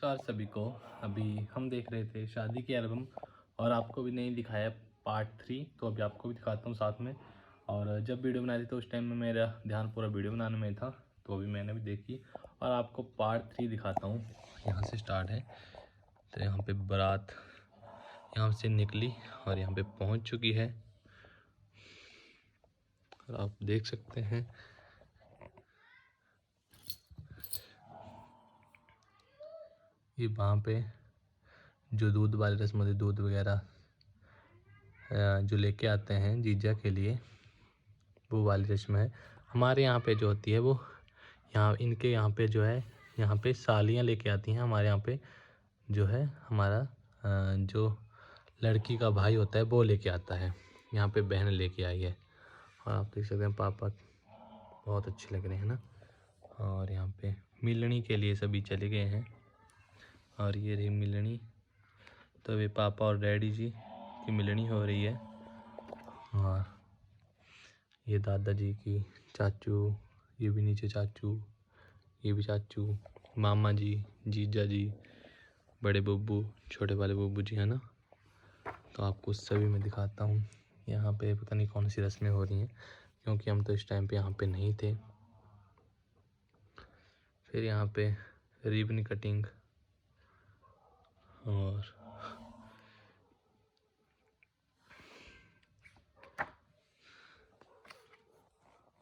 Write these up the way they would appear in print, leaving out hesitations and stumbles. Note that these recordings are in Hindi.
नमस्कार सभी को। अभी हम देख रहे थे शादी की एल्बम और आपको भी नहीं दिखाया पार्ट 3, तो अभी आपको भी दिखाता हूँ साथ में। और जब वीडियो बना रही तो उस टाइम में मेरा ध्यान पूरा वीडियो बनाने में था, तो अभी मैंने भी देखी और आपको पार्ट 3 दिखाता हूँ। यहाँ से स्टार्ट है, तो यहाँ पे बारात यहाँ से निकली और यहाँ पे पहुँच चुकी है और आप देख सकते हैं ये वहाँ पे जो दूध वाली रस्म होती है, दूध वगैरह जो लेके आते हैं जीजा के लिए, वो वाली रस्म है। हमारे यहाँ पे जो होती है वो इनके यहाँ पे जो है, यहाँ पे सालियाँ लेके आती हैं। हमारे यहाँ पे जो है हमारा जो लड़की का भाई होता है वो लेके आता है। यहाँ पे बहन लेके आई है और आप देख सकते हैं पापा बहुत अच्छे लग रहे हैं ना। और यहाँ पे मिलनी के लिए सभी चले गए हैं और ये रही मिलनी। तो वे पापा और डैडी जी की मिलनी हो रही है और ये दादाजी की चाचू, ये भी नीचे चाचू, ये भी चाचू, मामा जी, जीजा जी, बड़े बुब्बू, छोटे वाले बुब्बू जी है ना। तो आपको सभी मैं दिखाता हूँ। यहाँ पे पता नहीं कौन सी रस्में हो रही हैं क्योंकि हम तो इस टाइम पे यहाँ पे नहीं थे। फिर यहाँ पे रिबन कटिंग और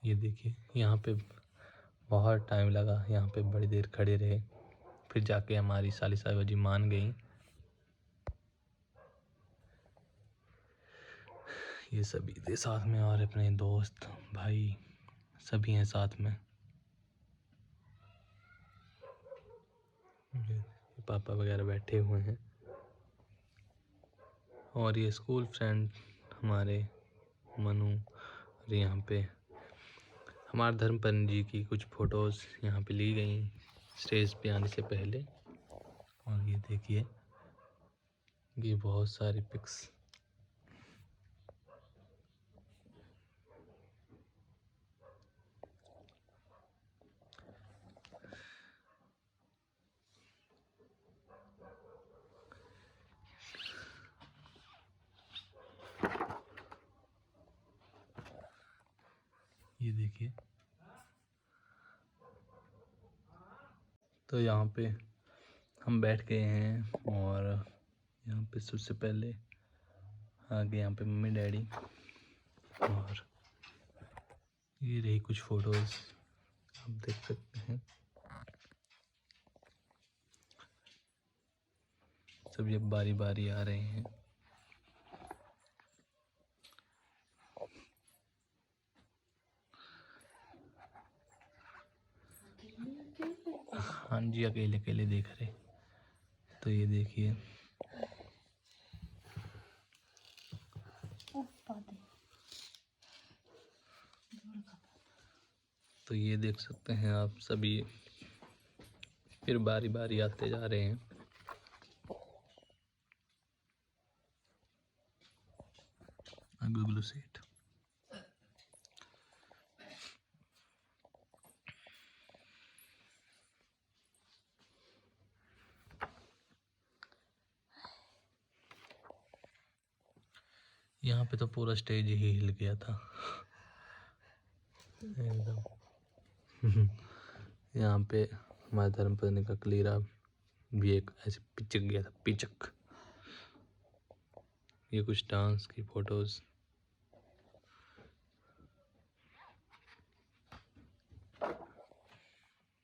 ये देखिए यहाँ पे बहुत टाइम लगा, यहाँ पे बड़ी देर खड़े रहे, फिर जाके हमारी साली साहिबा जी मान गई। ये सभी थे साथ में और अपने दोस्त भाई सभी हैं साथ में। ये पापा वगैरह बैठे हुए हैं और ये स्कूल फ्रेंड हमारे मनु। और यहाँ पे हमारे धर्मपत्नी जी की कुछ फ़ोटोज़ यहाँ पे ली गई स्टेज पे आने से पहले। और ये देखिए ये बहुत सारी पिक्स। ये देखिए तो यहाँ पे हम बैठ गए हैं और यहाँ पे सबसे पहले आगे यहाँ पे मम्मी डैडी और ये रही कुछ फ़ोटोज़ आप देख सकते हैं। सब ये बारी बारी आ रहे हैं। हाँ जी अकेले अकेले देख रहे। तो ये देखिए तो ये देख सकते हैं आप सभी फिर बारी बारी आते जा रहे हैं। गुगलू सेठ यहाँ पे तो पूरा स्टेज ही हिल गया था एकदम। यहाँ पे हमारे धर्मपत्नी का कलीरा भी एक ऐसे पिचक गया था, पिचक। ये कुछ डांस की फोटोज।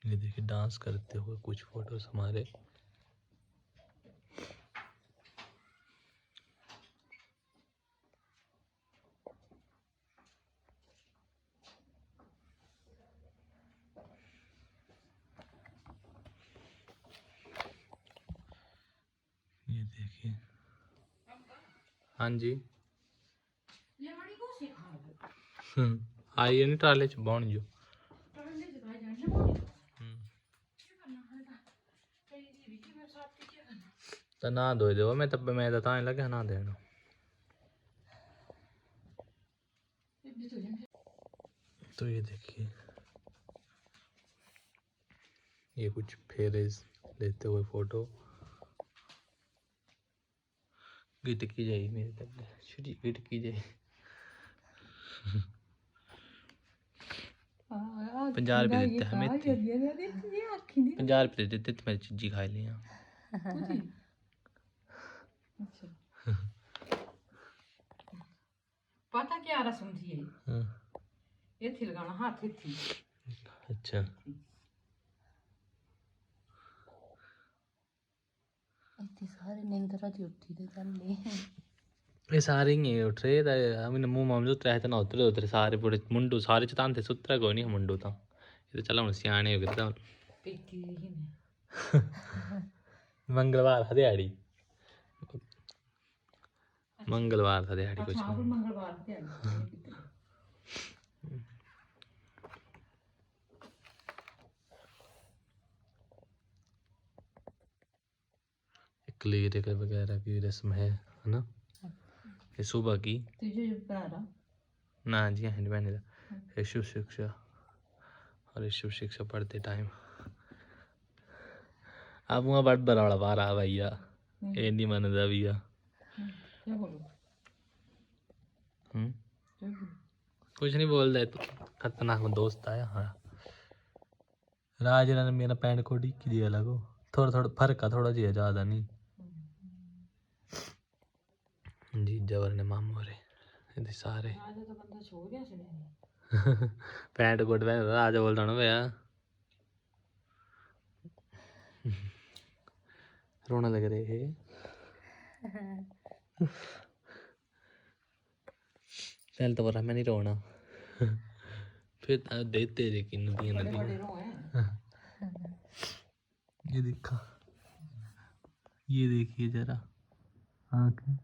ये देखिए डांस करते हुए कुछ फोटोज हमारे। ये देखिए हाँ जी आइए नहीं टाले च बन जो तो ना धो दो मैं तब मैं तो तां लगे ना देना। तो ये देखिए ये कुछ फेरेज लेते हुए फोटो। गिट की जाए मेरे तक छुरी गिट की जाए। 50 रुपये देते हमें 50 रुपये देते तो मैं चीजी खा लिया। पता क्या रस्म थी ये थी लगाना हाथ थी। अच्छा इतनी सारी निंद्रा दी उठी थी चलने ये सारे ही उठ रहे थे। हमने मुंह मामले उतरे थे ना उतरे सारे पूरे मुंडू सारे चतान थे सुतरा कोई नहीं मुंडू तो ये तो चला हूँ सियाने हो गए तो मंगलवार था दिहाड़ी मंगलवार था दिहाड़ी कुछ मंगलवार क्लियर वगैरह की रस्म है ना ये सुबह की ना जी है मैंने शिव शिक्षा और शिव शिक्षा पढ़ते टाइम आप वहाँ बड़ बड़ा पा रहा भैया ये नहीं मानता भैया कुछ नहीं बोल रहे तो खतरनाक दोस्त आया हाँ राज ने मेरा पैंट कोट ही की दिया लगो थोड़ा थोड़ा फर्क है थोड़ा जिया ज़्यादा नहीं जी जबर ने मामू रे ये सारे पैंट कोट पहन राजा बोलता ना भैया रोना लग रहे है पहले तो बोला मैं नहीं रोना फिर देते लेकिन नदी नदी ये देखा ये देखिए जरा आँखें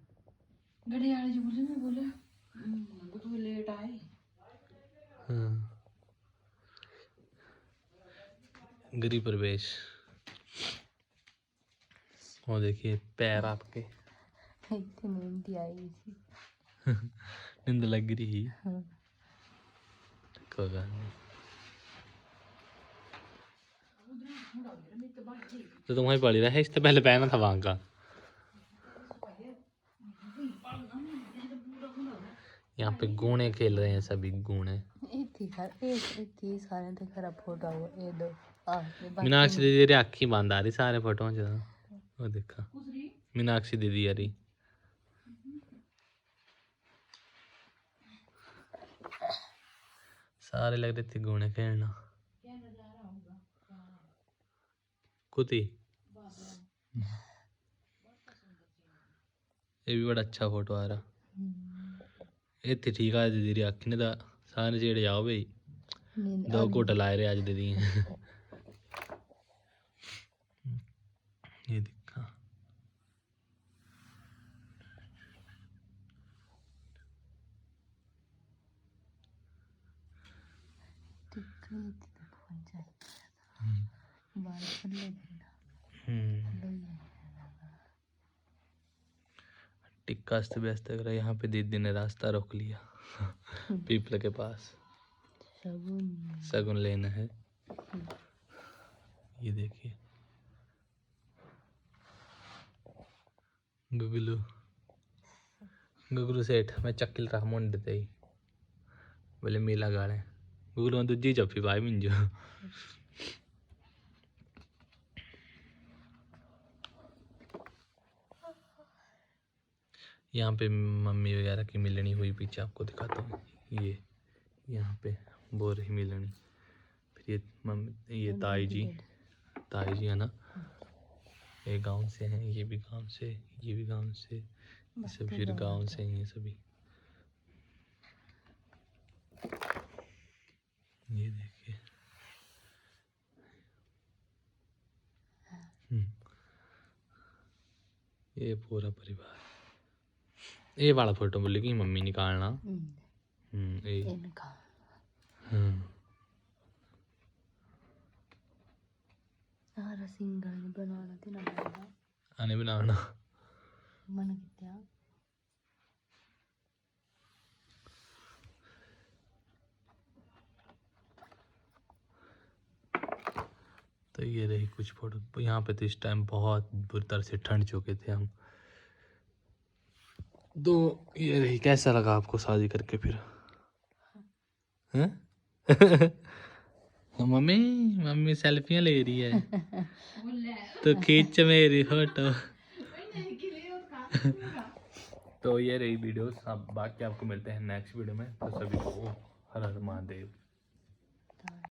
घड़ियाल जी बोले तो लेट आए। हाँ गृह प्रवेश और देखिए पैर आपके नींद आई थी नींद लग रही कोई बात नहीं तो तुम्हारी पड़ी रहा है इससे पहले पहना था वहाँ का यहाँ पे गूणे खेल रहे हैं सभी गूणे मीनाक्षी दीदी आखी बंद आ रही सारे फोटो वो देखा मीनाक्षी दीदी आ रही सारे लग रहे थे गूणे खेलना कुती ये भी बड़ा अच्छा फोटो आ रहा इतने ठीक है दीदी आखी ने सारे जेड़े जाओ भाई 2 घुट लाए रहे अज दीदी ये देखा टिक्का अस्त व्यस्त कर यहाँ पे दीदी ने रास्ता रोक लिया पीपल के पास शगुन लेना है ये देखिए गुगलू गुगलू सेठ मैं चक्किल रहा मुंड ते ही बोले मेला गाड़े गुगलू में दूजी जफी भाई मिंजो यहाँ पे मम्मी वगैरह की मिलनी हुई पीछे आपको दिखाता हूँ ये यहाँ पे बोल रही मिलनी फिर ये मम्मी ये ताई जी है ना ये गांव से हैं ये भी गांव से ये भी गांव से सब फिर गांव से ही सभी ये देखिए ये पूरा परिवार ये वाला फोटो बोले कि मम्मी निकालना ये आने बनाना मन कितना तो ये रही कुछ फोटो। यहाँ पे तो इस टाइम बहुत बुरी तरह से ठंड चुके थे हम। तो ये रही। कैसा लगा आपको शादी करके फिर? हैं? मम्मी मम्मी सेल्फियाँ ले रही है तो खींच मेरी फोटो। तो ये रही वीडियोस। अब बाकी आपको मिलते हैं नेक्स्ट वीडियो में। तो सभी को हर हर महादेव।